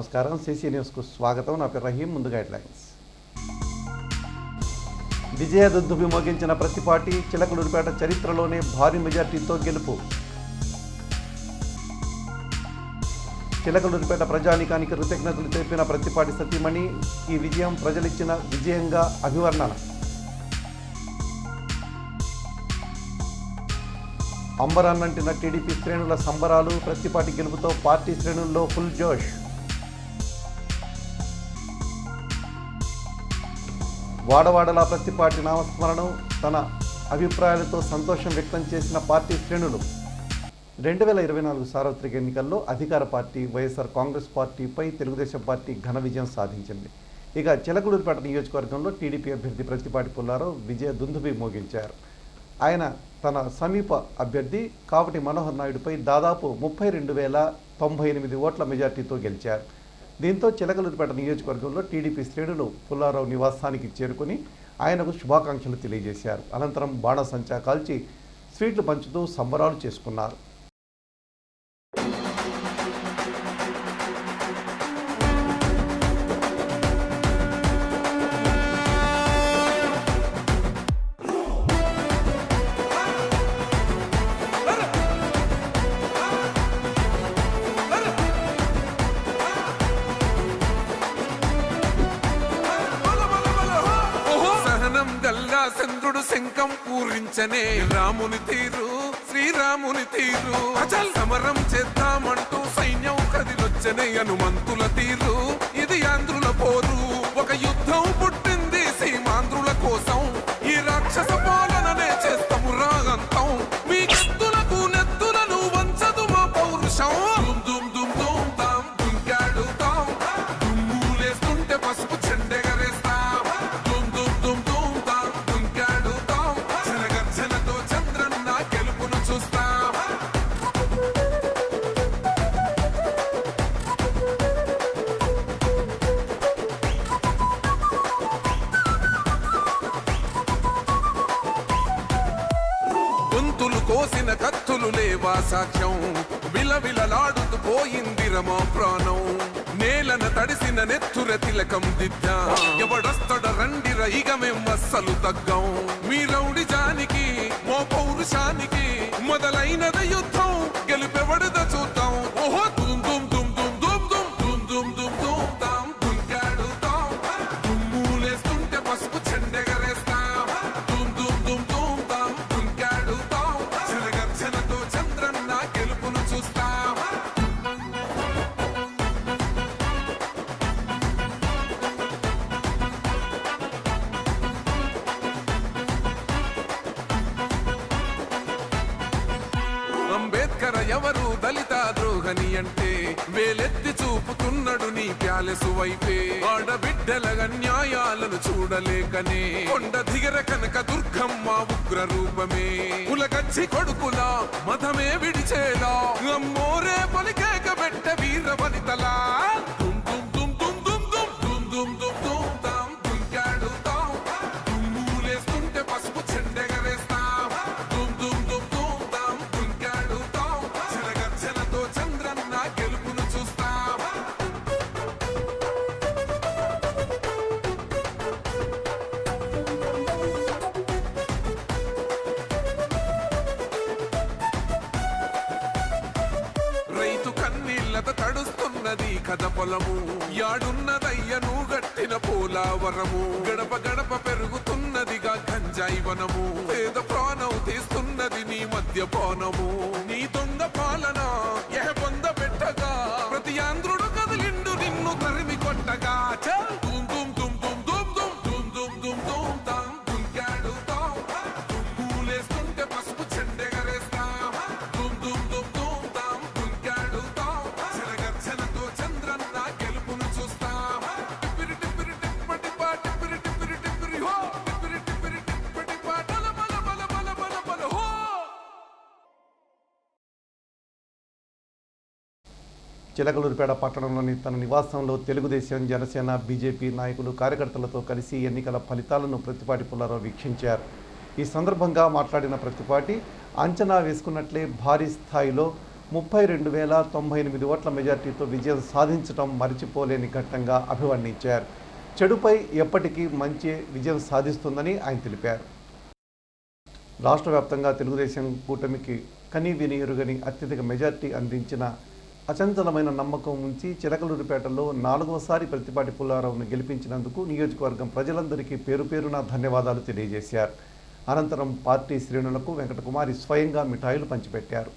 నమస్కారం. సిసి న్యూస్కు స్వాగతం. నా పేరు రహీం. ముందుగా హెడ్లైన్స్. విజయదుందుభి మోగించిన ప్రతి పార్టీ చిలకలూరిపేట చరిత్రలోనే భారీ మెజార్టీతో గెలుపు. చిలకలూరిపేట ప్రజానీకానికి కృతజ్ఞతలు తెలిపిన ప్రతిపాటి సతీమణి, ఈ విజయం ప్రజలిచ్చిన విజయంగా అభివర్ణన. అంబరాన్నంటిన టీడీపీ శ్రేణుల సంబరాలు, ప్రతిపాటి గెలుపుతో పార్టీ శ్రేణుల్లో ఫుల్ జోష్. వాడవాడలా ప్రతిపాటి నామస్మరణం, తన అభిప్రాయాలతో సంతోషం వ్యక్తం చేసిన పార్టీ శ్రేణులు. 2024 సార్వత్రిక ఎన్నికల్లో అధికార పార్టీ వైఎస్ఆర్ కాంగ్రెస్ పార్టీపై తెలుగుదేశం పార్టీ ఘన విజయం సాధించింది. ఇక చిలకలూరిపేట నియోజకవర్గంలో టీడీపీ అభ్యర్థి ప్రతిపాటి పుల్లారావు విజయ దుందుభి మోగించారు. ఆయన తన సమీప అభ్యర్థి కావటి మనోహర్ నాయుడుపై దాదాపు 32,098 ఓట్ల మెజార్టీతో గెలిచారు. దీంతో చిలకలూరిపేట నియోజకవర్గంలో టీడీపీ శ్రేణులు పుల్లారావు నివాసానికి చేరుకుని ఆయనకు శుభాకాంక్షలు తెలియజేశారు. అనంతరం బాణసంచా కాల్చి స్వీట్లు పంచుతూ సంబరాలు చేసుకున్నారు. చంద్రుడు శంఖం పూరించనే రాముని తీరు, శ్రీరాముని తీరు. అచల్ సమరం చేద్దామంటూ సైన్యం కదిలొచ్చనే హనుమంతుల తీరు. ఇది ఆంధ్రుల పోరు, ఒక యుద్ధం పుట్టింది సీమాంధ్రుల కోసం. ఈ రాక్షస పాలననే చేస్తాము రాగంతం. మీ కత్తులకు నెత్తులను వంచదు మా పౌరుషం. దుమ్ దుమ్ దుమ్ దుమ్ తాం దుంకాడుతాం, దుమ్ములేస్తుంటే పసుపు చెండెగరేస్తాం. దుమ్ దుమ్ దుమ్ దుమ్ తాం దుంకాడుతాం, జనగర్జనతో చంద్రన్న గెలుపును చూస్తాం. గొంతులు కోసిన కత్తులు లేవా సాక్ష్యం, విలవిలలాడుతూ పోయింది రమా ప్రాణం. నేలన తడిసిన నెత్తుర తిలకం దిద్దా, ఎవడొస్తడ రండిర ఇక మేం అస్సలు తగ్గం. మీ రౌడిజానికి మో పౌరుషానికి మొదలైనద యుద్ధం, గెలుపెవడద చూద్దాం. ఓహో దుమ్ దుమ్ దుమ్ దుమ్ దుమ్ దుమ్ దుమ్ దుమ్ దుమ్ దుమ్ తాం దుంకాడుతాం, దుమ్ములేస్తుంటే పసుపు చెండెగరేస్తాం. దుమ్ దుమ్ దుమ్ దుమ్ తాం దుంకాడుతాం, జనగర్జనతో చంద్రన్న గెలుపును చూస్తాం. అంబేద్కర్ ఎవరు దళిత ద్రోహని అంటే వేలెత్తి చూపుతున్నాడు నీ ప్యాలెసు వైపే. ఆడబిడ్డల అన్యాయాలను చూడలేకనే కొండ దిగర కనక దుర్గమ్మ ఉగ్ర రూపమే. కులగచ్చి కొడుకులా మతమే విడిచేలా అమ్మోరే పలికేక పెట్ట వీర వనితలా. దుమ్ దుమ్ దుమ్ దుమ్ దుమ్ దుమ్ దుమ్ దుమ్ దుమ్ దుమ్ తాం దుంకాడుతాం, దుమ్ములేస్తుంటే పసుపు చెండెగరేస్తాం. దుమ్ దుమ్ దుమ్ దుమ్ తాం దుంకాడుతాం, జనగర్జనతో చంద్రన్న గెలుపును చూస్తాం. రైతు కన్నీళ్లత తడుస్తున్నది కథ పొలము, యాడున్నదయ్యను గట్టిన పోలావరము. గడప గడప పెరుగుతున్నదిగా గంజాయి వనము, పేద ప్రాణం తీస్తున్నది నీ మద్యపానము. నీ దొంగ పాలన ఎహ పొంద పెట్టగా ప్రతి ఆంధ్రుడు కదిలిండు నిన్ను తరిమి కొట్టగా. చల్ దుమ్ దుమ్ దుమ్ దుమ్ దుమ్ దుమ్ దుమ్ దుమ్ దుమ్ దుమ్ తాం దుంకాడుతాం, దుమ్ములేస్తుంటే పసుపు చెండెగరేస్తాం. దుమ్ దుమ్ దుమ్ దుమ్ తాం దుంకాడుతాం, జనగర్జనతో చంద్రన్న గెలుపును చూస్తాం. టిప్పిరి టిప్పిరి టిప్పటి పా టిప్పిరి టిప్పిరి టిప్పిరి హో, టిప్పిరి టిప్పిరి టిప్పటి పా బల బల బల బల బల బల హో. చిలకలూరిపేట పట్టణంలోని తన నివాసంలో తెలుగుదేశం, జనసేన, బీజేపీ నాయకులు, కార్యకర్తలతో కలిసి ఎన్నికల ఫలితాలను ప్రతిపాటి పుల్లారావు వీక్షించారు. ఈ సందర్భంగా మాట్లాడిన ప్రతిపాటి అంచనా వేసుకున్నట్లే భారీ స్థాయిలో 32,098 ఓట్ల మెజార్టీతో విజయం సాధించడం మరిచిపోలేని ఘట్టంగా అభివర్ణించారు. చెడుపై ఎప్పటికీ మంచి విజయం సాధిస్తుందని ఆయన తెలిపారు. రాష్ట్ర వ్యాప్తంగా తెలుగుదేశం కూటమికి కనీ విని ఎరుగని అత్యధిక మెజార్టీ అందించిన అచంచలమైన నమ్మకం ఉంచి చిలకలూరిపేటలో 4వసారి ప్రత్తిపాటి పుల్లారావును గెలిపించినందుకు నియోజకవర్గం ప్రజలందరికీ పేరు పేరున ధన్యవాదాలు తెలియజేశారు. అనంతరం పార్టీ శ్రేణులకు వెంకటకుమారి స్వయంగా మిఠాయిలు పంచిపెట్టారు.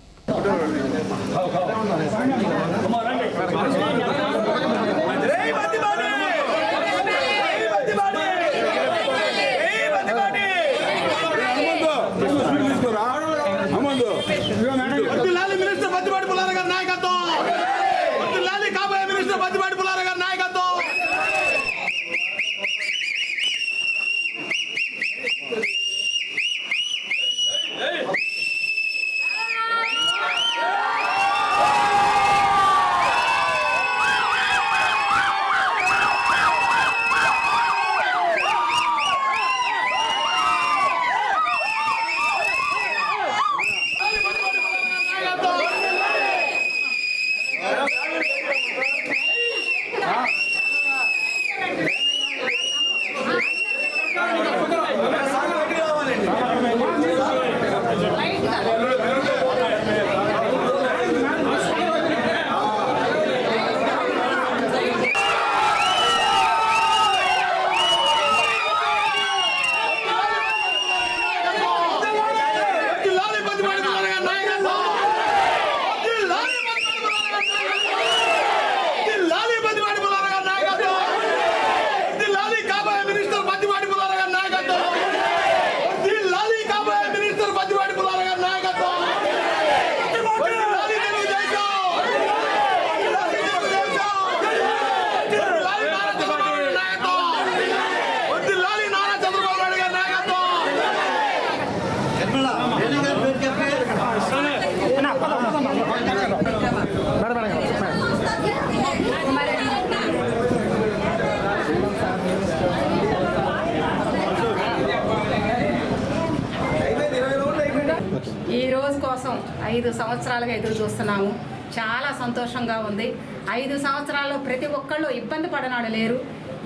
ఈ రోజు కోసం 5 సంవత్సరాలుగా ఎదురు చూస్తున్నాము. చాలా సంతోషంగా ఉంది. 5 సంవత్సరాల్లో ప్రతి ఒక్కళ్ళు ఇబ్బంది పడనాడు లేరు.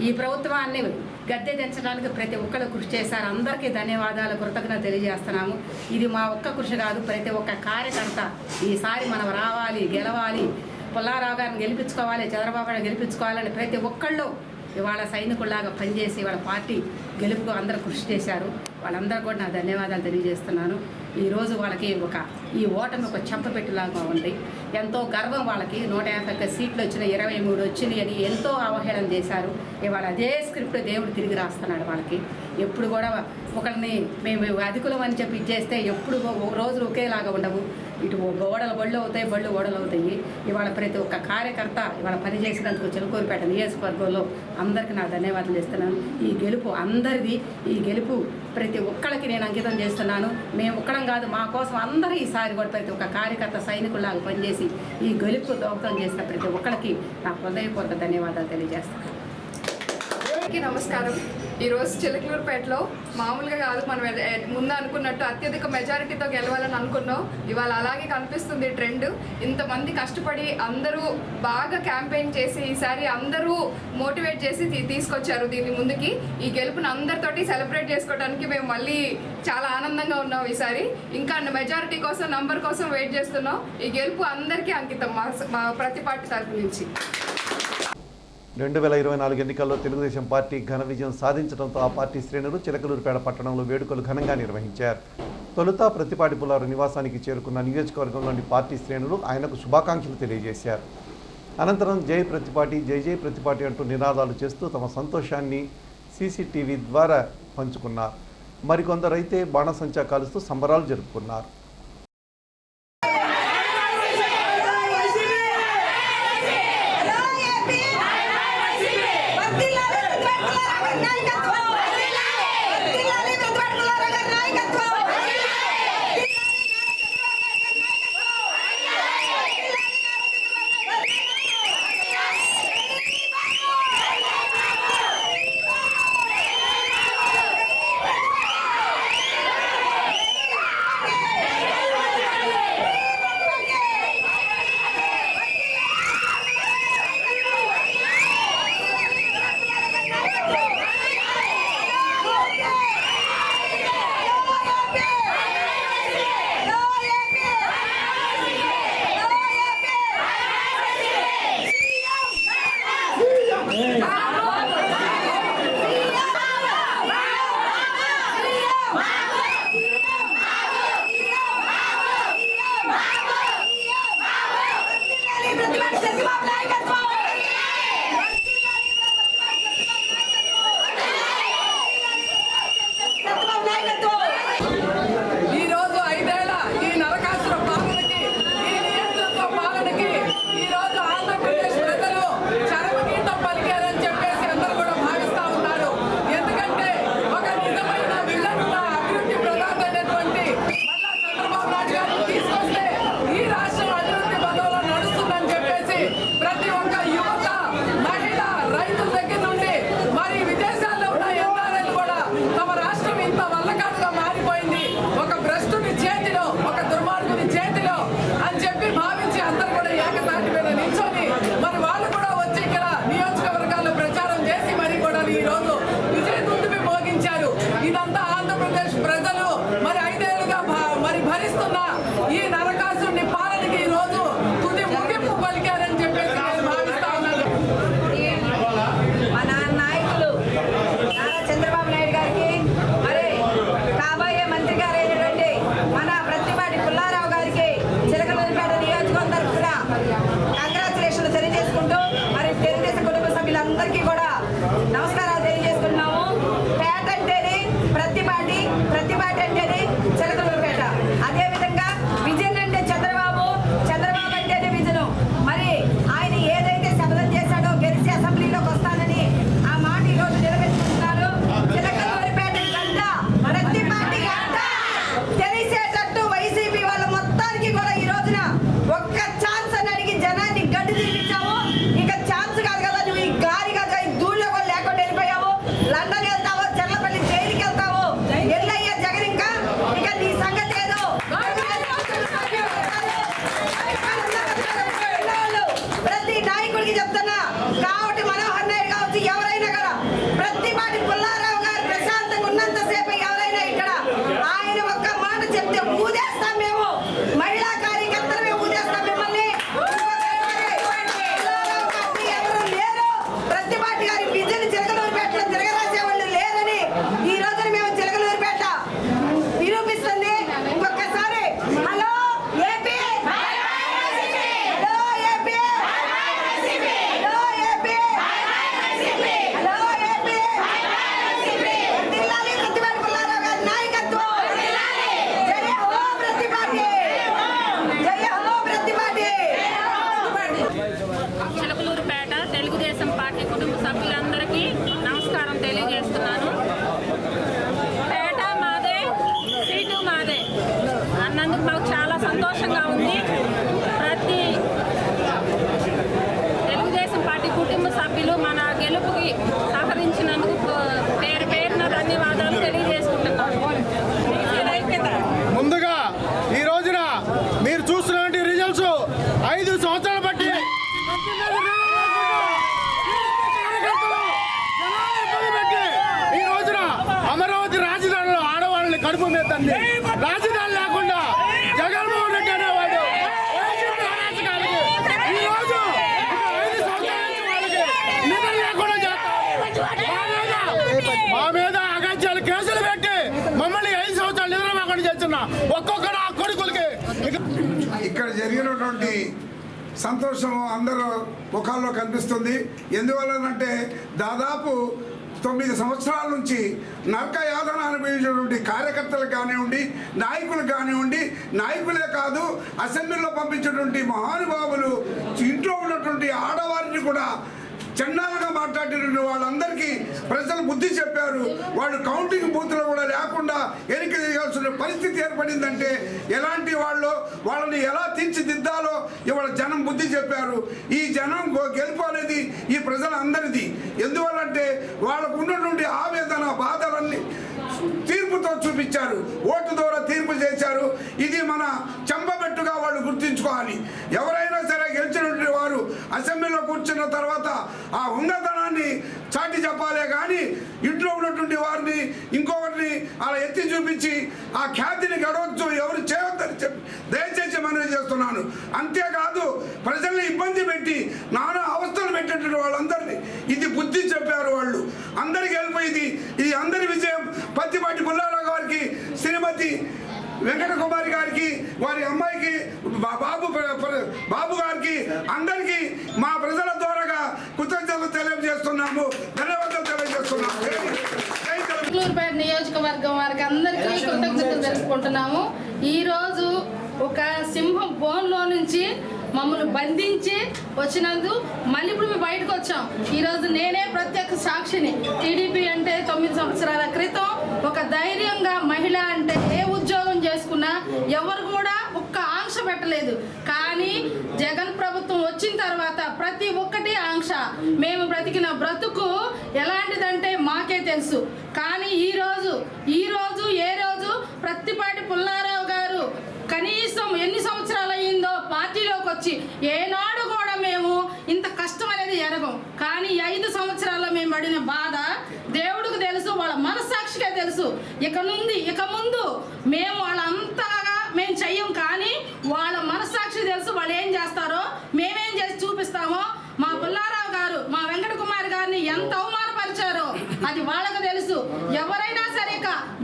ఈ ప్రభుత్వాన్ని గద్దె దించడానికి ప్రతి ఒక్కళ్ళు కృషి చేశారు. అందరికీ ధన్యవాదాలు, కృతజ్ఞత తెలియజేస్తున్నాము. ఇది మా ఒక్క కృషి కాదు, ప్రతి ఒక్క కార్యకర్త ఈసారి మనం రావాలి, గెలవాలి, పుల్లారావు గారిని గెలిపించుకోవాలి, చంద్రబాబు గారిని గెలిపించుకోవాలని ప్రతి ఒక్కళ్ళు ఇవాళ సైనికుల్లాగా పనిచేసి వాళ్ళ పార్టీ గెలుపుకు అందరూ కృషి చేశారు. వాళ్ళందరూ కూడా నా ధన్యవాదాలు తెలియజేస్తున్నాను. ఈరోజు వాళ్ళకి ఈ ఓటమి ఒక చెంపపెట్టులాగా ఉంది. ఎంతో గర్వం వాళ్ళకి. 151 సీట్లు వచ్చిన 23 వచ్చినాయి అని ఎంతో అవహేళన చేశారు. ఇవాళ అదే స్క్రిప్ట్ దేవుడు తిరిగి రాస్తున్నాడు వాళ్ళకి. ఎప్పుడు కూడా ఒకరిని మేము అధికులం అని చెప్పి ఇచ్చేస్తే ఎప్పుడు రోజులు ఒకేలాగా ఉండవు. ఇటు బళ్ళు అవుతాయి, బళ్ళు ఓడలు అవుతాయి. ఇవాళ ప్రతి ఒక్క కార్యకర్త ఇవాళ పనిచేసినందుకు చిలకూరుపేట నియోజకవర్గంలో అందరికీ నా ధన్యవాదాలు చేస్తున్నాను. ఈ గెలుపు అందరిది. ఈ గెలుపు ప్రతి ఒక్కరికి నేను అంకితం చేస్తున్నాను. మేము ఒక్కడం కాదు, మా కోసం అందరూ ఈసారి కూడా ప్రతి ఒక్క కార్యకర్త సైనికుల్లాగా పనిచేసి ఈ గెలుపు దోహదం చేసిన ప్రతి ఒక్కరికి నా హృదయపూర్వక ధన్యవాదాలు తెలియజేస్తాను. నమస్కారం. ఈరోజు చిలకలూరుపేటలో మామూలుగా కాదు, మనం ముందు అనుకున్నట్టు అత్యధిక మెజారిటీతో గెలవాలని అనుకున్నాం. ఇవాళ అలాగే కనిపిస్తుంది ట్రెండ్. ఇంతమంది కష్టపడి అందరూ బాగా క్యాంపెయిన్ చేసి ఈసారి అందరూ మోటివేట్ చేసి తీసుకొచ్చారు దీన్ని ముందుకి. ఈ గెలుపుని అందరితోటి సెలబ్రేట్ చేసుకోవడానికి మేము మళ్ళీ చాలా ఆనందంగా ఉన్నాం. ఈసారి ఇంకా మెజారిటీ కోసం, నంబర్ కోసం వెయిట్ చేస్తున్నాం. ఈ గెలుపు అందరికీ అంకితం మా ప్రతి పార్టీ తరఫు నుంచి. 2024 ఎన్నికల్లో తెలుగుదేశం పార్టీ ఘన విజయం సాధించడంతో ఆ పార్టీ శ్రేణులు చిలకలూరిపేట పట్టణంలో వేడుకలు ఘనంగా నిర్వహించారు. తొలుత ప్రత్తిపాటి పుల్లారావు నివాసానికి చేరుకున్న నియోజకవర్గంలోని పార్టీ శ్రేణులు ఆయనకు శుభాకాంక్షలు తెలియజేశారు. అనంతరం జై ప్రత్తిపాటి, జై జై ప్రత్తిపాటి అంటూ నినాదాలు చేస్తూ తమ సంతోషాన్ని సీసీటీవీ ద్వారా పంచుకున్నారు. మరికొందరైతే బాణసంచా కాలుస్తూ సంబరాలు జరుపుకున్నారు. ఉంది. ప్రతి తెలుగుదేశం పార్టీ కుటుంబ సభ్యులు మన గెలుపుకి సహకరించినందుకు పేరు పేరున ధన్యవాదాలు తెలియజేసుకుంటున్నాను. ముందుగా ఈ రోజున మీరు చూస్తున్నటువంటి రిజల్ట్స్ 5 సంవత్సరాలు బట్టి ఈ రోజున అమరావతి రాజధానిలో ఆడవాళ్ళని కడుపు మీద తంది. రాజధాని లేకుండా జగన్మోహన్ రెడ్డి అనేవాడు ఈ రోజు 5 సంవత్సరాల నుంచి వాళ్ళకి నిధులు లేకుండా మా మీద అగత్యాలు కేసులు పెట్టి మమ్మల్ని 5 సంవత్సరాలు నిధులు లేకుండా చేస్తున్నా ఒక్కొక్కరు ఆ కొడుకులకి. ఇక్కడ జరిగినటువంటి సంతోషం అందరూ ముఖాల్లో కనిపిస్తుంది. ఎందువల్లనంటే దాదాపు 9 సంవత్సరాల నుంచి నరక యాతన అనుభవించినటువంటి కార్యకర్తలు కానివ్వండి, నాయకులు కానివ్వండి, నాయకులే కాదు అసెంబ్లీలో పంపించినటువంటి మహానుభావులు ఇంట్లో ఉన్నటువంటి ఆడవారిని కూడా చండాలంగా మాట్లాడినటువంటి వాళ్ళందరికీ ప్రజలు బుద్ధి చెప్పారు. వాళ్ళు కౌంటింగ్ బూత్లో కూడా లేకుండా వెనక్కి దిగాల్సిన పరిస్థితి ఏర్పడిందంటే ఎలాంటి వాళ్ళని ఎలా తీర్చిదిద్దాలో ఇవాళ జనం బుద్ధి చెప్పారు. ఈ జనం గెలుపు అనేది ఈ ప్రజలందరిది. ఎందువల్లంటే వాళ్ళకు ఉన్నటువంటి ఆవేదన బాధలన్నీ తీర్పుతో చూపించారు, ఓటు ద్వారా తీర్పు చేశారు. ఇది మన చెంపబెట్టుగా వాళ్ళు గుర్తించుకోవాలి. ఎవరైనా సరే గెలిచినటువంటి వారు అసెంబ్లీలో కూర్చున్న తర్వాత ఆ ఉన్నతనాన్ని చాటి చెప్పాలే కానీ ఇంట్లో ఉన్నటువంటి వారిని ఇంకొకరిని అలా ఎత్తి చూపించి ఆ ఖ్యాతిని గడవచ్చు ఎవరు చేయవద్దని చెప్పి దయచేసి మనవి చేస్తున్నాను. అంతేకాదు ప్రజల్ని ఇబ్బంది పెట్టి నానా అవస్థలు పెట్టేటువంటి వాళ్ళందరినీ ఇది బుద్ధి చెప్పారు. వాళ్ళు అందరికి వెళ్ళిపోయింది. ఇది అందరి విజయం. పత్తిపాటి పుల్లారావు గారికి, శ్రీమతి వెంకట కుమారి గారికి, వారి అమ్మాయికి, బాబు గారికి, అందరికీ మా ప్రజల ద్వారాగా కృతజ్ఞతలు తెలియజేస్తున్నాము. ధన్యవాదాలు తెలియజేస్తున్నాము. చిలకలూరుపేట నియోజకవర్గం వారికి అందరికీ కృతజ్ఞతలు తెలుపుకుంటున్నాము. ఈరోజు ఒక సింహం బోన్లో నుంచి మమ్మల్ని బంధించి వచ్చినందుకు మళ్ళీ ఇప్పుడు మేము బయటకు వచ్చాం. ఈరోజు నేనే ప్రత్యక్ష సాక్షిని. టీడీపీ అంటే 9 సంవత్సరాల క్రితం ఒక ధైర్యంగా మహిళ అంటే ఏ ఉద్యోగం చేసుకున్నా ఎవరు కూడా ఒక్క ఆంక్ష పెట్టలేదు. కానీ జగన్ ప్రభుత్వం వచ్చిన తర్వాత ప్రతి ఒక్కటి ఆంక్ష. మేము బ్రతికిన బ్రతుకు ఎలాంటిదంటే మాకే తెలుసు. కానీ ఈరోజు ఏ రోజు ప్రత్తిపాటి పుల్లారావు గారు కనీసం ఎన్ని సంవత్సరాలు అయ్యిందో పార్టీలోకి వచ్చి ఏనాడు కూడా మేము ఇంత కష్టం అనేది ఎరగం. కానీ 5 సంవత్సరాల్లో మేము పడిన బాధ దేవుడికి తెలుసు, వాళ్ళ మనస్సాక్షిగా తెలుసు. ఇక ముందు మేము వాళ్ళంతగా మేము చెయ్యం. కానీ వాళ్ళ మనస్సాక్షి తెలుసు వాళ్ళు ఏం చేస్తారో, మేమేం చేసి చూపిస్తామో. మా పుల్లారావు గారు, మా వెంకట కుమార్ గారిని ఎంత అవమానపరిచారో అది వాళ్ళకు తెలుసు. ఎవరైనా సరే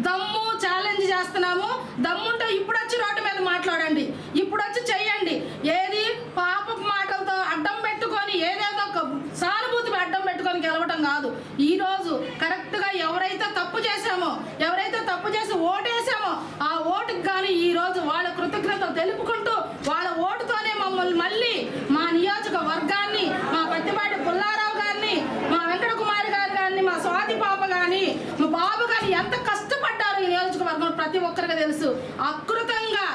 దమ్ము ఛాలెంజ్ చేస్తున్నాము. దమ్ముంటే ఇప్పుడు వచ్చి రోడ్డు మీద మాట్లాడండి, ఇప్పుడు వచ్చి చెయ్యండి. ఏది పాపపు మాటలతో అడ్డం పెట్టుకొని ఏదేదో సానుభూతి అడ్డం పెట్టుకొని గెలవటం కాదు. ఈరోజు కరెక్ట్గా ఎవరైతే తప్పు చేశామో, ఎవరైతే తప్పు చేసి ఓటేసామో ఆ ఓటుకు కానీ ఈరోజు వాళ్ళ కృతజ్ఞతలు తెలుపుకుంటూ వాళ్ళ ఓటుతోనే మమ్మల్ని మళ్ళీ మా నియోజకవర్గాన్ని, మా పత్తిపాటి పుల్లారావు గారిని, మా వెంకట కుమారి గారు కానీ, మా స్వాతి పాప కానీ, మా బాబు కానీ ఎంత కష్టపడ్డారు ఈ నియోజకవర్గంలో ప్రతి ఒక్కరికి తెలుసు. అకృతంగా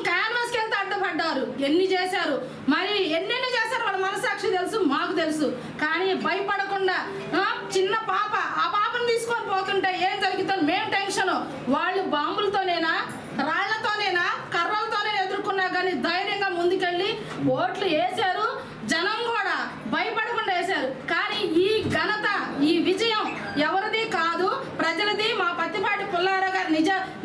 క్యాన్వాస్కి వెళ్తే అడ్డుపడ్డారు. ఎన్ని చేశారు, మరి ఎన్నెన్ని చేశారు వాళ్ళ మనసాక్షి తెలుసు, మాకు తెలుసు. కానీ భయపడకుండా చిన్న పాప, ఆ పాపను తీసుకొని పోతుంటే ఏం జరుగుతుందో మేము టెన్షన్. వాళ్ళు బాంబులతోనేనా, రాళ్లతోనేనా, కర్రలతోనే ఎదుర్కొన్నా కానీ ధైర్యంగా ముందుకెళ్ళి ఓట్లు వేశారు. జనం కూడా భయపడకుండా వేశారు. కానీ ఈ ఘనత, ఈ విజయం ఎవరిది కాదు, ప్రజలది. మా పత్తిపాటి పుల్లారావు గారి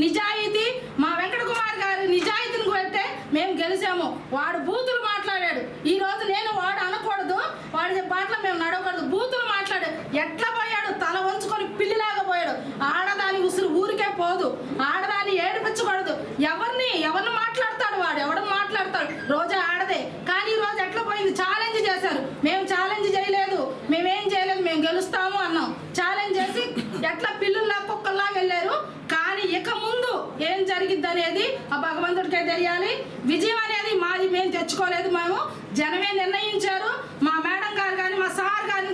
నిజాయితీ, మా వెంకట కుమార్ గారి నిజాయితీని కొట్టే మేము గెలిచాము. వాడు బూతులు మాట్లాడాడు. ఈరోజు నేను వాడు అనకూడదు, వాడి మాటలు మేము నడవకూడదు. బూతులు మాట్లాడు. ఎట్లా పోయాడు, తల వంచుకొని పిల్లిలాగా పోయాడు. ఆడదాని ఉసురు ఊరికే పోదు, ఆడదాన్ని ఏడిపించకూడదు. ఎవరిని మాట్లాడతాడు వాడు, ఎవరిని మాట్లాడతాడు. రోజా ఆడదే. కానీ ఈ రోజు ఎట్లా పోయింది, ఛాలెంజ్ చేశారు. మేము ఛాలెంజ్ చేయలేదు, మేమేం చేయలేదు, మేము గెలుస్తాము అన్నాం. ఛాలెంజ్ చేసి ఎట్లా పిల్లుల్లా కుక్కల్లా వెళ్ళారు. కానీ ఇక ముందు ఏం జరిగిద్ది అనేది ఆ భగవంతుడికే తెలియాలి. విజయం అనేది మాది, మేము తెచ్చుకోలేదు, మేము జనమే నిర్ణయించారు. మా మేడం గారు కానీ, మా సార్ కానీ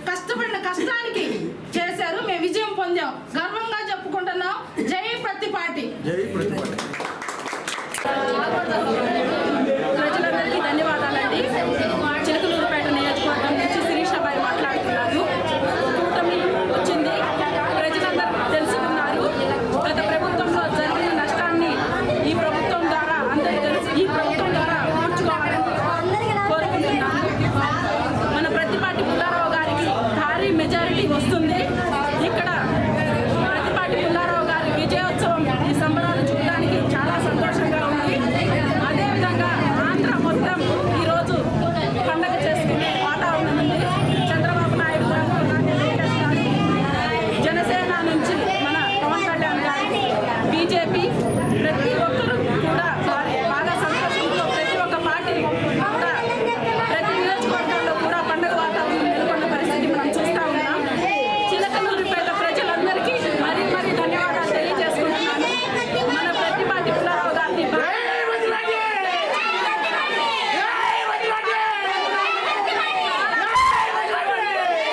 కష్టపడిన కష్టానికి చేశారు. మేము విజయం పొందాం, గర్వంగా చెప్పుకుంటున్నాం. జై ప్రత్తిపాటి.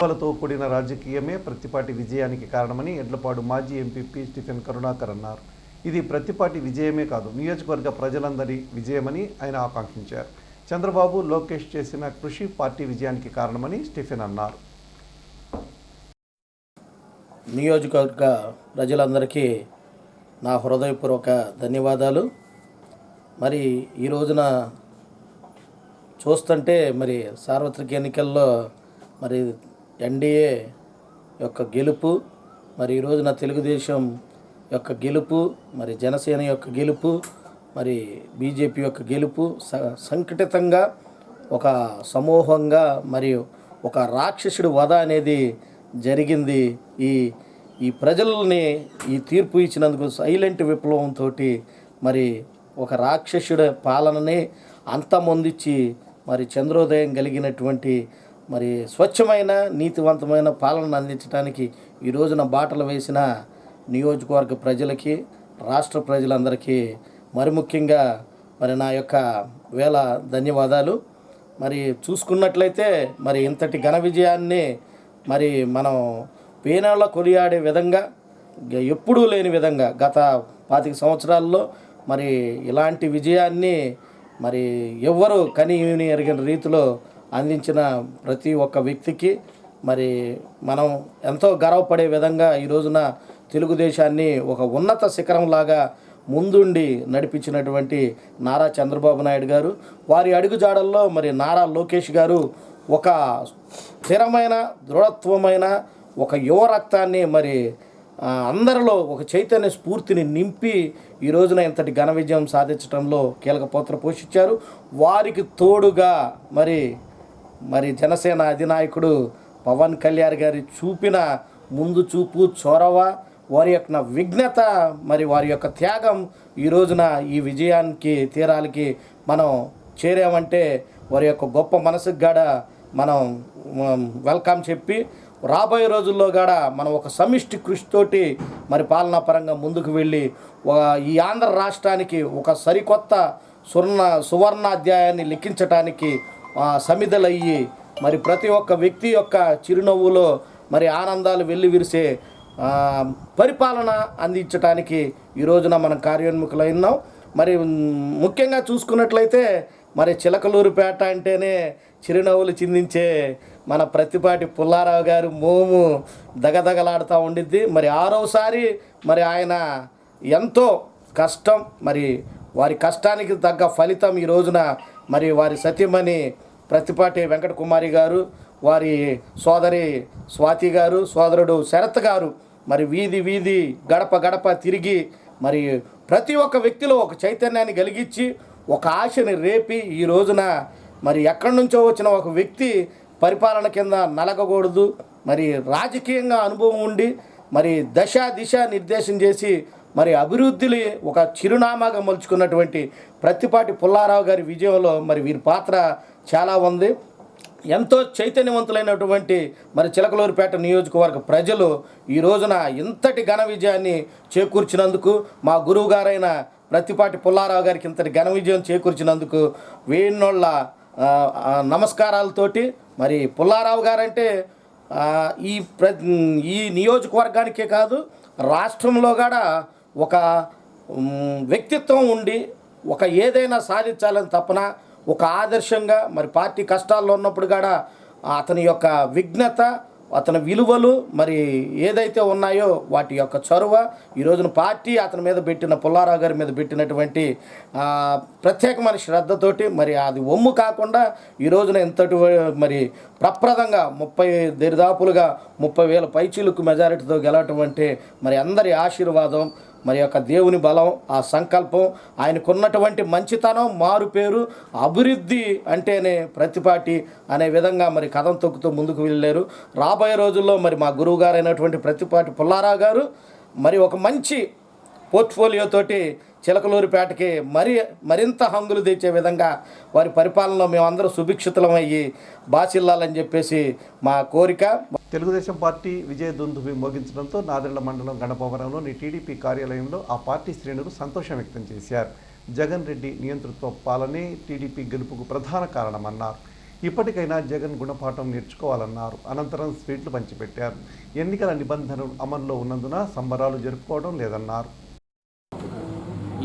తో కూడిన రాజకీయమే ప్రతిపాటి విజయానికి కారణమని ఎడ్లపాడు మాజీ ఎంపీ స్టీఫెన్ కరుణాకర్ అన్నారు. ఇది ప్రతిపాటి విజయమే కాదు, నియోజకవర్గ ప్రజలందరి విజయమని ఆయన ఆకాంక్షించారు. చంద్రబాబు, లోకేష్ చేసిన కృషి పార్టీ విజయానికి కారణమని స్టీఫెన్ అన్నారు. నియోజకవర్గ ప్రజలందరికీ నా హృదయపూర్వక ధన్యవాదాలు. మరి ఈ రోజున చూస్తుంటే మరి సార్వత్రిక ఎన్నికల్లో మరి ఎన్డీఏ యొక్క గెలుపు, మరి ఈ రోజున తెలుగుదేశం యొక్క గెలుపు, మరి జనసేన యొక్క గెలుపు, మరి బీజేపీ యొక్క గెలుపు సంఘటితంగా ఒక సమూహంగా మరియు ఒక రాక్షసుడి వధ అనేది జరిగింది. ఈ ప్రజల్ని ఈ తీర్పు ఇచ్చినందుకు సైలెంట్ విప్లవంతో మరి ఒక రాక్షసుడి పాలనని అంతమొందించి మరి చంద్రోదయం కలిగినటువంటి మరి స్వచ్ఛమైన నీతివంతమైన పాలనను అందించడానికి ఈ రోజున బాటలు వేసిన నియోజకవర్గ ప్రజలకి, రాష్ట్ర ప్రజలందరికీ మరి ముఖ్యంగా మరి నా యొక్క వేల ధన్యవాదాలు. మరి చూసుకున్నట్లయితే మరి ఇంతటి ఘన విజయాన్ని మరి మనం పేనాళ్ళ కొనియాడే విధంగా ఎప్పుడూ లేని విధంగా గత 25 సంవత్సరాల్లో మరి ఇలాంటి విజయాన్ని మరి ఎవ్వరూ కనివిని ఎరిగిన రీతిలో అందించిన ప్రతి ఒక్క వ్యక్తికి మరి మనం ఎంతో గర్వపడే విధంగా ఈ రోజున తెలుగుదేశాన్ని ఒక ఉన్నత శిఖరంలాగా ముందుండి నడిపించినటువంటి నారా చంద్రబాబు నాయుడు గారు, వారి అడుగుజాడల్లో మరి నారా లోకేష్ గారు ఒక స్థిరమైన దృఢత్వమైన ఒక యువ రక్తాన్ని మరి అందరిలో ఒక చైతన్య స్ఫూర్తిని నింపి ఈ రోజున ఇంతటి ఘన విజయం సాధించడంలో కీలక పాత్ర పోషించారు. వారికి తోడుగా మరి జనసేన అధినాయకుడు పవన్ కళ్యాణ్ గారి చూపిన ముందు చూపు, చొరవ, వారి యొక్క విఘ్నత, మరి వారి యొక్క త్యాగం ఈ రోజున ఈ విజయానికి తీరాలకి మనం చేరామంటే వారి యొక్క గొప్ప మనసుకు గాడ మనం వెల్కమ్ చెప్పి రాబోయే రోజుల్లో కూడా మనం ఒక సమిష్టి కృషితోటి మరి పాలనా పరంగా ముందుకు వెళ్ళి ఈ ఆంధ్ర రాష్ట్రానికి ఒక సరికొత్త సువర్ణాధ్యాయాన్ని లిఖించడానికి సమిధలయ్యి మరి ప్రతి ఒక్క వ్యక్తి యొక్క చిరునవ్వులో మరి ఆనందాలు వెల్లివిరిసే పరిపాలన అందించడానికి ఈ రోజున మనం కార్యోన్ముఖులైనాం. మరి ముఖ్యంగా చూసుకున్నట్లయితే మరి చిలకలూరుపేట అంటేనే చిరునవ్వులు చిందించే మన ప్రతిపాటి పుల్లారావు గారు మోము దగదగలాడుతూ ఉండిద్ది. మరి 6వసారి మరి ఆయన ఎంతో కష్టం, మరి వారి కష్టానికి తగ్గ ఫలితం ఈ రోజున మరి వారి సతీమణి ప్రతిపాటి వెంకటకుమారి గారు, వారి సోదరి స్వాతి గారు, సోదరుడు శరత్ గారు మరి వీధి వీధి గడప గడప తిరిగి మరి ప్రతి ఒక్క వ్యక్తిలో ఒక చైతన్యాన్ని కలిగించి ఒక ఆశని రేపి ఈ రోజున మరి ఎక్కడి నుంచో వచ్చిన ఒక వ్యక్తి పరిపాలన కింద నలగకూడదు, మరి రాజకీయంగా అనుభవం ఉండి మరి దిశ నిర్దేశం చేసి మరి అభివృద్ధిని ఒక చిరునామాగా మలుచుకున్నటువంటి ప్రతిపాటి పుల్లారావు గారి విజయంలో మరి వీరి పాత్ర చాలా ఉంది. ఎంతో చైతన్యవంతులైనటువంటి మరి చిలకలూరుపేట నియోజకవర్గ ప్రజలు ఈ రోజున ఇంతటి ఘన విజయాన్ని చేకూర్చినందుకు, మా గురువు గారైన ప్రతిపాటి పుల్లారావు గారికి ఇంతటి ఘన విజయం చేకూర్చినందుకు వేణోళ్ళ నమస్కారాలతోటి మరి పుల్లారావు గారంటే ఈ నియోజకవర్గానికే కాదు రాష్ట్రంలో కూడా ఒక వ్యక్తిత్వం ఉండి ఒక ఏదైనా సాధించాలని తపన, ఒక ఆదర్శంగా మరి పార్టీ కష్టాల్లో ఉన్నప్పుడు కూడా అతని యొక్క విఘ్నత, అతని విలువలు మరి ఏదైతే ఉన్నాయో వాటి యొక్క చొరవ ఈ రోజున పార్టీ అతని మీద పెట్టిన పుల్లారావు గారి మీద పెట్టినటువంటి ప్రత్యేకమైన శ్రద్ధతోటి మరి అది ఒమ్ము కాకుండా ఈ రోజున ఎంతటి మరి ప్రప్రదంగా 30,000 పైచీలకు మెజారిటీతో గెలవటం అంటే మరి అందరి ఆశీర్వాదం, మరి యొక్క దేవుని బలం, ఆ సంకల్పం, ఆయనకున్నటువంటి మంచితనం, మారు పేరు, అభివృద్ధి అంటేనే ప్రతిపాటి అనే విధంగా మరి కథం తొక్కుతూ ముందుకు వెళ్ళారు. రాబోయే రోజుల్లో మరి మా గురువు గారు అయినటువంటి ప్రతిపాటి పుల్లారావు గారు మరి ఒక మంచి పోర్ట్ఫోలియోతోటి చిలకలూరుపేటకి మరింత హంగులు తెచ్చే విధంగా వారి పరిపాలనలో మేమందరూ సుభిక్షితులమయ్యి బాసిల్లాలని చెప్పేసి మా కోరిక. తెలుగుదేశం పార్టీ విజయ దుందుభి మోగించడంతో నాదెళ్ల మండలం గణపవరంలోని టీడీపీ కార్యాలయంలో ఆ పార్టీ శ్రేణులు సంతోషం వ్యక్తం చేశారు. జగన్ రెడ్డి నియంతృత్వ పాలనే టీడీపీ గెలుపుకు ప్రధాన కారణమన్నారు. ఇప్పటికైనా జగన్ గుణపాఠం నేర్చుకోవాలన్నారు. అనంతరం స్వీట్లు పంచిపెట్టారు. ఎన్నికల నిబంధనలు అమల్లో ఉన్నందున సంబరాలు జరుపుకోవడం లేదన్నారు.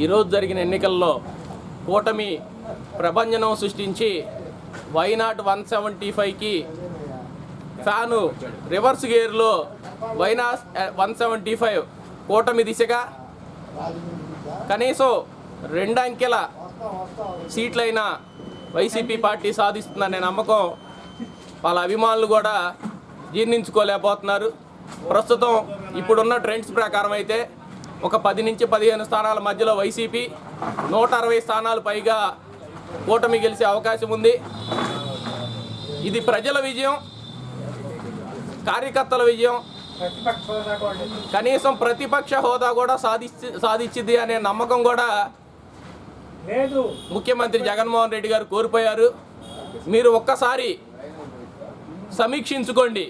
ఈరోజు జరిగిన ఎన్నికల్లో కూటమి ప్రభంజనం సృష్టించి వైనాట్ 175కి ఫ్యాను రివర్స్ గేర్లో వైనాట్ 175 కూటమి దిశగా కనీసం 2 అంకెల సీట్లైన వైసీపీ పార్టీ సాధిస్తుందనే నమ్మకం వాళ్ళ అభిమానులు కూడా జీర్ణించుకోలేకపోతున్నారు. ప్రస్తుతం ఇప్పుడున్న ట్రెండ్స్ ప్రకారం అయితే ఒక 10 నుంచి 15 స్థానాల మధ్యలో వైసీపీ, 160 స్థానాలు పైగా కూటమి గెలిచే అవకాశం ఉంది. ఇది ప్రజల విజయం, కార్యకర్తల విజయం, కనీసం ప్రతిపక్ష హోదా కూడా సాధించింది అనే నమ్మకం కూడా ముఖ్యమంత్రి జగన్మోహన్ రెడ్డి గారు కోల్పోయారు. మీరు ఒక్కసారి సమీక్షించుకోండి.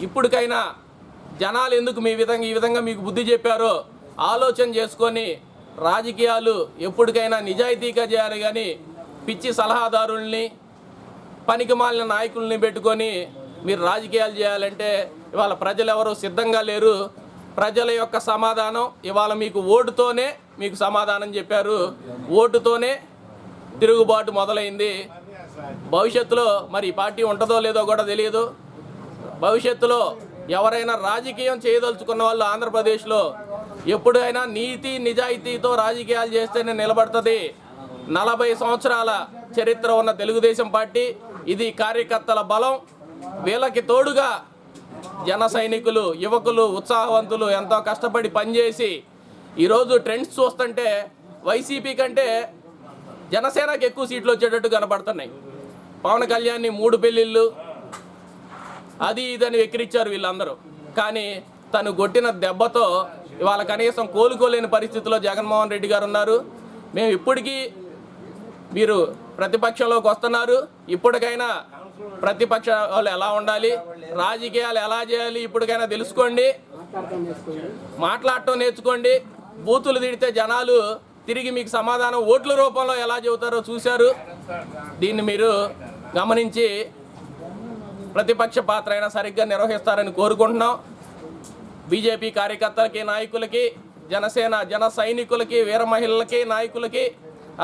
ఇప్పటికైనా జనాలు ఎందుకు ఈ విధంగా మీకు బుద్ధి చెప్పారో ఆలోచన చేసుకొని రాజకీయాలు ఎప్పటికైనా నిజాయితీగా చేయాలి. కానీ పిచ్చి సలహాదారుల్ని, పనికిమాలిన నాయకుల్ని పెట్టుకొని మీరు రాజకీయాలు చేయాలంటే ఇవాళ ప్రజలు ఎవరు సిద్ధంగా లేరు. ప్రజల యొక్క సమాధానం ఇవాళ మీకు ఓటుతోనే మీకు సమాధానం చెప్పారు. ఓటుతోనే తిరుగుబాటు మొదలైంది. భవిష్యత్తులో మరి ఈ పార్టీ ఉంటుందో లేదో కూడా తెలియదు. భవిష్యత్తులో ఎవరైనా రాజకీయం చేయదలుచుకున్న వాళ్ళు ఆంధ్రప్రదేశ్లో ఎప్పుడైనా నీతి నిజాయితీతో రాజకీయాలు చేస్తేనే నిలబడుతుంది. 40 సంవత్సరాల చరిత్ర ఉన్న తెలుగుదేశం పార్టీ, ఇది కార్యకర్తల బలం. వీళ్ళకి తోడుగా జన సైనికులు, యువకులు, ఉత్సాహవంతులు ఎంతో కష్టపడి పనిచేసి ఈరోజు ట్రెండ్స్ చూస్తుంటే వైసీపీ కంటే జనసేనకు ఎక్కువ సీట్లు వచ్చేటట్టు కనపడుతున్నాయి. పవన్ కళ్యాణ్ని 3 పెళ్ళిళ్ళు అది ఇదని వెక్కిరించారు వీళ్ళందరూ. కానీ తను కొట్టిన దెబ్బతో ఇవాళ కనీసం కోలుకోలేని పరిస్థితిలో జగన్మోహన్ రెడ్డి గారు ఉన్నారు. మేము ఇప్పటికీ మీరు ప్రతిపక్షంలోకి వస్తున్నారు. ఇప్పటికైనా ప్రతిపక్ష వాళ్ళు ఎలా ఉండాలి, రాజకీయాలు ఎలా చేయాలి ఇప్పటికైనా తెలుసుకోండి, మాట్లాడటం నేర్చుకోండి. బూతులు తిడితే జనాలు తిరిగి మీకు సమాధానం ఓట్ల రూపంలో ఎలా చెబుతారో చూశారు. దీన్ని మీరు గమనించి ప్రతిపక్ష పాత్ర అయినా సరిగ్గా నిర్వహిస్తారని కోరుకుంటున్నాం. బీజేపీ కార్యకర్తలకి, నాయకులకి, జనసేన జన సైనికులకి, వీర మహిళలకి, నాయకులకి,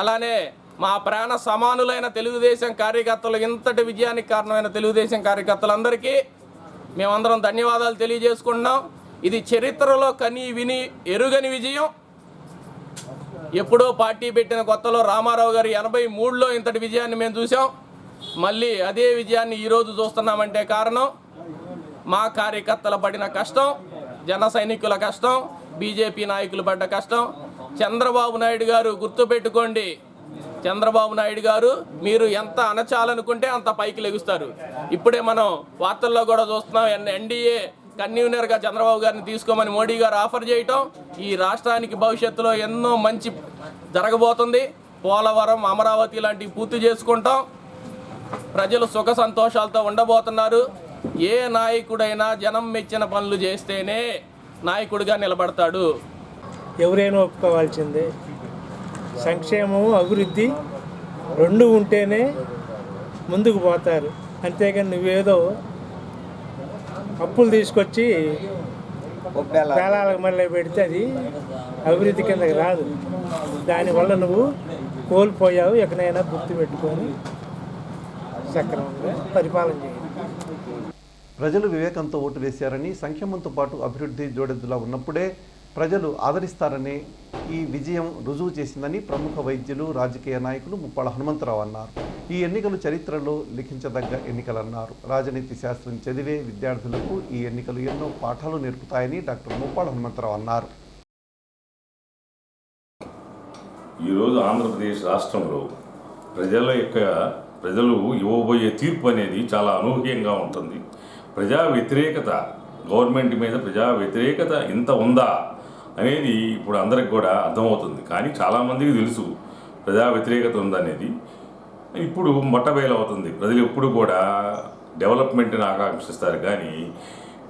అలానే మా ప్రాణ సమానులైన తెలుగుదేశం కార్యకర్తలు, ఇంతటి విజయానికి కారణమైన తెలుగుదేశం కార్యకర్తలందరికీ మేమందరం ధన్యవాదాలు తెలియజేసుకుంటున్నాం. ఇది చరిత్రలో కని విని ఎరుగని విజయం. ఎప్పుడో పార్టీ పెట్టిన కొత్తలో రామారావు గారు 83లో ఇంతటి విజయాన్ని మేము చూసాం. మళ్ళీ అదే విజయాన్ని ఈరోజు చూస్తున్నామంటే కారణం మా కార్యకర్తలు పడిన కష్టం, జన సైనికుల కష్టం, బీజేపీ నాయకులు పడ్డ కష్టం. చంద్రబాబు నాయుడు గారు గుర్తుపెట్టుకోండి, చంద్రబాబు నాయుడు గారు మీరు ఎంత అణచాలనుకుంటే అంత పైకి లెగుస్తారు. ఇప్పుడే మనం వార్తల్లో కూడా చూస్తున్నాం, ఎన్డీఏ కన్వీనర్గా చంద్రబాబు గారిని తీసుకోమని మోడీ గారు ఆఫర్ చేయటం. ఈ రాష్ట్రానికి భవిష్యత్తులో ఎన్నో మంచి జరగబోతుంది. పోలవరం, అమరావతి లాంటివి పూర్తి చేసుకుంటాం. ప్రజలు సుఖ సంతోషాలతో ఉండబోతున్నారు. ఏ నాయకుడైనా జనం మెచ్చిన పనులు చేస్తేనే నాయకుడిగా నిలబడతాడు. ఎవరైనా ఒప్పుకోవాల్సిందే. సంక్షేమం, అభివృద్ధి 2 ఉంటేనే ముందుకు పోతారు. అంతేగాని నువ్వేదో అప్పులు తీసుకొచ్చి పేలాలకు మళ్ళీ పెడితే అది అభివృద్ధి కిందకి రాదు. దానివల్ల నువ్వు కోల్పోయావు. ఎక్కడైనా గుర్తు పెట్టుకొని సక్రమంగా పరిపాలన చేయాలి. ప్రజలు వివేకంతో ఓటు వేశారని, సంక్షేమంతో పాటు అభివృద్ధి జోడెద్దులా ఉన్నప్పుడే ప్రజలు ఆదరిస్తారని ఈ విజయం రుజువు చేసిందని ప్రముఖ వైద్యులు, రాజకీయ నాయకులు ముప్పాళ్ళ హనుమంతరావు అన్నారు. ఈ ఎన్నికలు చరిత్రలో లిఖించదగ్గ ఎన్నికలన్నారు. రాజనీతి శాస్త్రం చదివే విద్యార్థులకు ఈ ఎన్నికలు ఎన్నో పాఠాలు నేర్పుతాయని డాక్టర్ ముప్పాళ్ళ హనుమంతరావు అన్నారు. ఈరోజు ఆంధ్రప్రదేశ్ రాష్ట్రంలో ప్రజలు ఇవ్వబోయే తీర్పు అనేది చాలా అనూహ్యంగా ఉంటుంది. ప్రజా వ్యతిరేకత, గవర్నమెంట్ మీద ప్రజా వ్యతిరేకత ఇంత ఉందా అనేది ఇప్పుడు అందరికి కూడా అర్థమవుతుంది. కానీ చాలామందికి తెలుసు ప్రజా వ్యతిరేకత ఉందనేది. ఇప్పుడు మొట్టబయలవుతుంది. ప్రజలు ఎప్పుడు కూడా డెవలప్మెంట్ని ఆకాంక్షిస్తారు, కానీ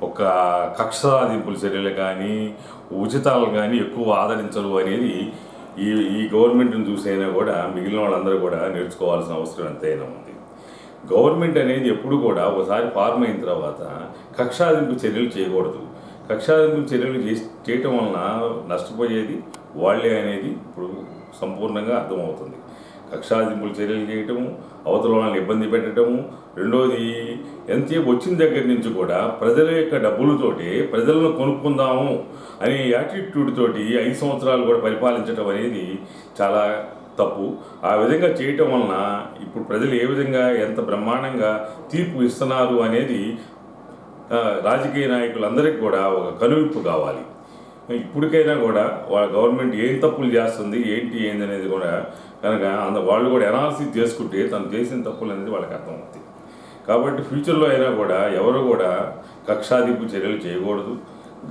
ఒక కక్ష సాధింపుల చర్యలు కానీ ఉచితాలు కానీ ఎక్కువ ఆదరించరు అనేది ఈ గవర్నమెంట్ని చూసైనా కూడా మిగిలిన వాళ్ళందరూ కూడా నేర్చుకోవాల్సిన అవసరం ఎంతైనా ఉంది. గవర్నమెంట్ అనేది ఎప్పుడు కూడా ఒకసారి ఫార్మ్ అయిన తర్వాత కక్షాదింపు చర్యలు చేయకూడదు. కక్షాదింపు చర్యలు చేయటం వలన నష్టపోయేది వాళ్ళే అనేది ఇప్పుడు సంపూర్ణంగా అర్థమవుతుంది. కక్షాదింపులు చర్యలు చేయటము, అవతల వాళ్ళని ఇబ్బంది పెట్టడము, రెండోది ఎంతసేపు వచ్చిన దగ్గర నుంచి కూడా ప్రజల యొక్క డబ్బులతోటి ప్రజలను కొనుక్కుందాము అనే యాటిట్యూడ్ తోటి 5 సంవత్సరాలు కూడా పరిపాలించడం అనేది చాలా తప్పు. ఆ విధంగా చేయటం వలన ఇప్పుడు ప్రజలు ఏ విధంగా ఎంత బ్రహ్మాండంగా తీర్పు ఇస్తున్నారు అనేది రాజకీయ నాయకులందరికీ కూడా ఒక కనువిప్పు కావాలి. ఇప్పటికైనా కూడా వాళ్ళ గవర్నమెంట్ ఏం తప్పులు చేస్తుంది ఏంటి అనేది కూడా కనుక వాళ్ళు కూడా అనాలిసిస్ చేసుకుంటే తను చేసిన తప్పులు అనేది వాళ్ళకి అర్థమవుతుంది. కాబట్టి ఫ్యూచర్లో అయినా కూడా ఎవరు కూడా కక్షాదింపు చర్యలు చేయకూడదు.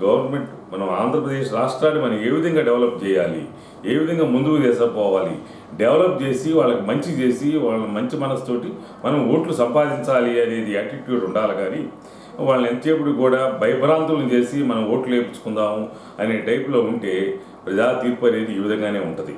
గవర్నమెంట్ మనం ఆంధ్రప్రదేశ్ రాష్ట్రాన్ని మనం ఏ విధంగా డెవలప్ చేయాలి, ఏ విధంగా ముందుకు తీసుకుపోవాలి, డెవలప్ చేసి వాళ్ళకి మంచి చేసి వాళ్ళ మంచి మనసుతోటి మనం ఓట్లు సంపాదించాలి అనేది యాటిట్యూడ్ ఉండాలి. కానీ వాళ్ళని ఎంతసేపుడు కూడా భయభ్రాంతులను చేసి మనం ఓట్లు వేయించుకుందాము అనే టైప్లో ఉంటే ప్రజా తీర్పు అనేది ఈ విధంగానే ఉంటుంది.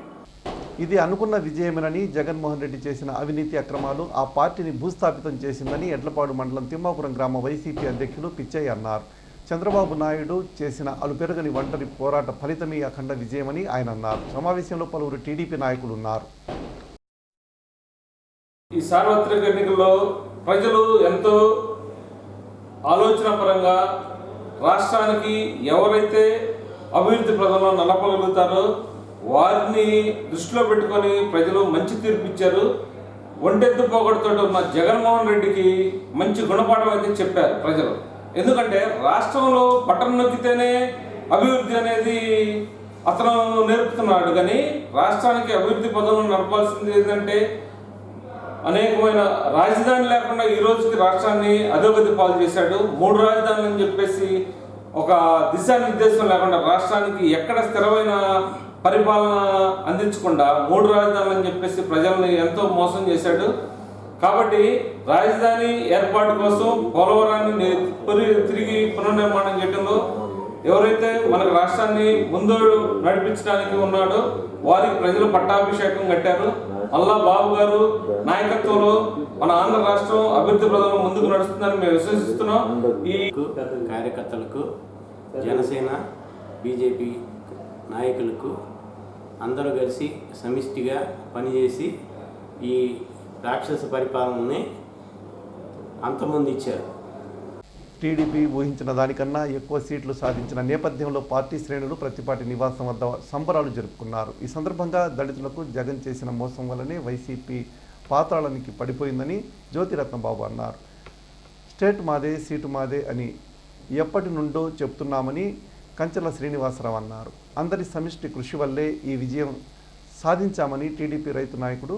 ఇది అనుకున్న విజయమేనని జగన్మోహన్ రెడ్డి చేసిన అవినీతి అక్రమాలు ఆ పార్టీని భూస్థాపితం చేసిందని ఎడ్లపాడు మండలం తిమ్మాపురం గ్రామ వైసీపీ అధ్యక్షులు పిచ్చయ్య అన్నారు. చంద్రబాబు నాయుడు చేసిన అలుపెరగని ఒంటరి పోరాట ఫలితమే అఖండ విజయమని ఆయన అన్నారు. సమావేశంలో పలువురు టీడీపీ నాయకులు ఉన్నారు. ఈ సార్వత్రిక ఎన్నికల్లో ప్రజలు ఎంతో ఆలోచన పరంగా రాష్ట్రానికి ఎవరైతే అభివృద్ధి ప్రదంలో నలపగలుగుతారో వారిని దృష్టిలో పెట్టుకొని ప్రజలు మంచి తీర్పు ఇచ్చారు. ఒంటెత్తు పోగొడుతూ ఉన్న జగన్మోహన్ రెడ్డికి మంచి గుణపాఠం అయితే చెప్పారు ప్రజలు. ఎందుకంటే రాష్ట్రంలో బటన్ నొక్కితేనే అభివృద్ధి అనేది అతను నేర్పుతున్నాడు. కానీ రాష్ట్రానికి అభివృద్ధి పదంలో నడపాల్సింది ఏంటంటే అనేకమైన రాజధాని లేకుండా ఈ రోజుకి రాష్ట్రాన్ని అధోగతి పాలు చేశాడు. 3 రాజధానులు అని చెప్పేసి ఒక దిశానిర్దేశం లేకుండా రాష్ట్రానికి ఎక్కడ స్థిరమైన పరిపాలన అందించకుండా 3 రాజధానులు అని చెప్పేసి ప్రజల్ని ఎంతో మోసం చేశాడు. కాబట్టి రాజధాని ఏర్పాటు కోసం పోలవరాన్ని తిరిగి పునర్నిర్మాణం చేయడంలో ఎవరైతే మనకు రాష్ట్రాన్ని ముందు నడిపించడానికి ఉన్నాడో వారికి ప్రజలు పట్టాభిషేకం కట్టారు. అల్లా బాబు గారు నాయకత్వంలో మన ఆంధ్ర రాష్ట్రం అభివృద్ధి ప్రదంలో ముందుకు నడుస్తుందని మేము విశ్వసిస్తున్నాం. ఈ కార్యకర్తలకు, జనసేన, బీజేపీ నాయకులకు అందరూ కలిసి సమిష్టిగా పనిచేసి ఈ రాక్షస పరిపాలనని అంతమొందించారు. టీడీపీ ఊహించిన దానికన్నా ఎక్కువ సీట్లు సాధించిన నేపథ్యంలో పార్టీ శ్రేణులు ప్రతిపాటి నివాసం వద్ద సంబరాలు జరుపుకున్నారు. ఈ సందర్భంగా దళితులకు జగన్ చేసిన మోసం వల్లనే వైసీపీ పాతాళానికి పడిపోయిందని జ్యోతిరత్నబాబు అన్నారు. స్టేట్ మాదే, సీటు మాదే అని ఎప్పటి నుండో చెప్తున్నామని కంచెల శ్రీనివాసరావు అన్నారు. అందరి సమిష్టి కృషి వల్లే ఈ విజయం సాధించామని టీడీపీ రైతు నాయకుడు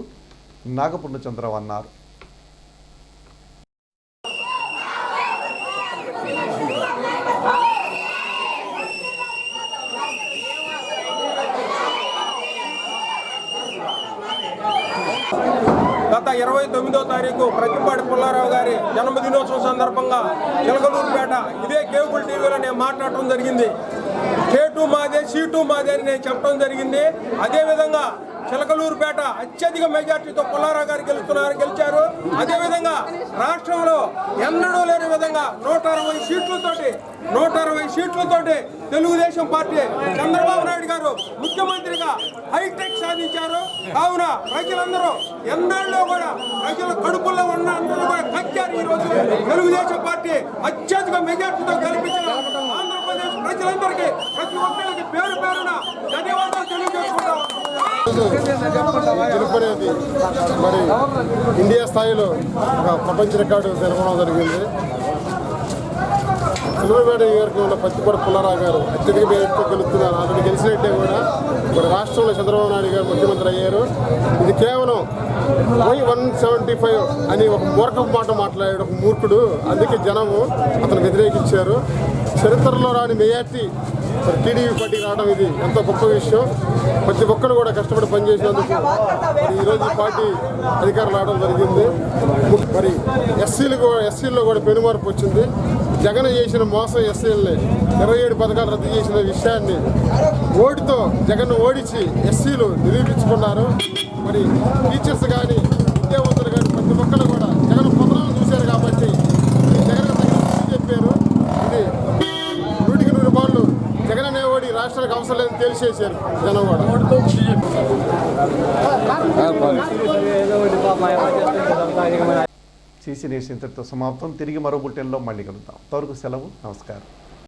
నాగపూర్ణచంద్రరావు అన్నారు. గత 29వ తారీఖు ప్రతిపాటి పుల్లారావు గారి జన్మదినోత్సవం సందర్భంగా చిలకలూరుపేట ఇదే కేబుల్ టీవీలో నేను మాట్లాడటం జరిగింది. K2 మాదే, సీటు మాదే అని నేను చెప్పడం జరిగింది. అదేవిధంగా చిలకలూరుపేట అత్యధిక మెజార్టీతో పుల్లారావు గారు గెలిచారు. అదేవిధంగా రాష్ట్రంలో ఎన్నడూ లేని విధంగా 160 సీట్లతోటి తెలుగుదేశం పార్టీ చంద్రబాబు నాయుడు గారు ముఖ్యమంత్రిగా హైటెక్ సాధించారు. కావున ప్రజలందరూ ఎన్నడూ కూడా ప్రజల కడుపుల్లో ఉన్న అందరూ కూడా కచ్చారు. ఈరోజు తెలుగుదేశం పార్టీ అత్యధిక మెజార్టీతో గెలిపించిన ఆంధ్రప్రదేశ్ ప్రజలందరికీ ప్రతి ఒక్కరికి పేరు పేరున ధన్యవాదాలు తెలియజేసుకుంటాం. గెలుపనేది మరి ఇండియా స్థాయిలో ఒక ప్రపంచ రికార్డు తెలపడం జరిగింది. చిలకలూరుపేట నియోజకవర్గంలో పత్తిపాటి పుల్లారావు గారు అత్యధిక మేరతో గెలుస్తున్నారు. అతను గెలిచినట్టే కూడా మరి రాష్ట్రంలో చంద్రబాబు నాయుడు గారు ముఖ్యమంత్రి అయ్యారు. ఇది కేవలం 175 అని ఒక మూర్ఖపు మాట మాట్లాడాడు ఒక మూర్ఖుడు. అందుకే జనము అతను వ్యతిరేకించారు. చరిత్రలో రాని మెజార్టీ మరి టీడీపీ పార్టీకి రావడం ఇది ఎంతో గొప్ప విషయం. ప్రతి ఒక్కరు కూడా కష్టపడి పనిచేసినందుకు మరి ఈరోజు ఈ పార్టీ అధికారులు రావడం జరిగింది. మరి ఎస్సీల్లో కూడా పెనుమార్పు వచ్చింది. జగన్ చేసిన మోసం ఎస్సీలని 27 పథకాలు రద్దు చేసిన విషయాన్ని ఓటుతో జగన్ ఓడించి ఎస్సీలు నిరూపించుకున్నారు. మరి టీచర్స్ కానీ విద్యావంతులు కానీ ప్రతి ఒక్కరు కూడా జగన్ వేసేసారు జనం కూడా. సీసీ న్యూస్ ఇంతటితో సమాప్తం. తిరిగి మరో బులెటిన్లో మళ్ళీ కలుద్దాం. అంతవరకు సెలవు. నమస్కారం.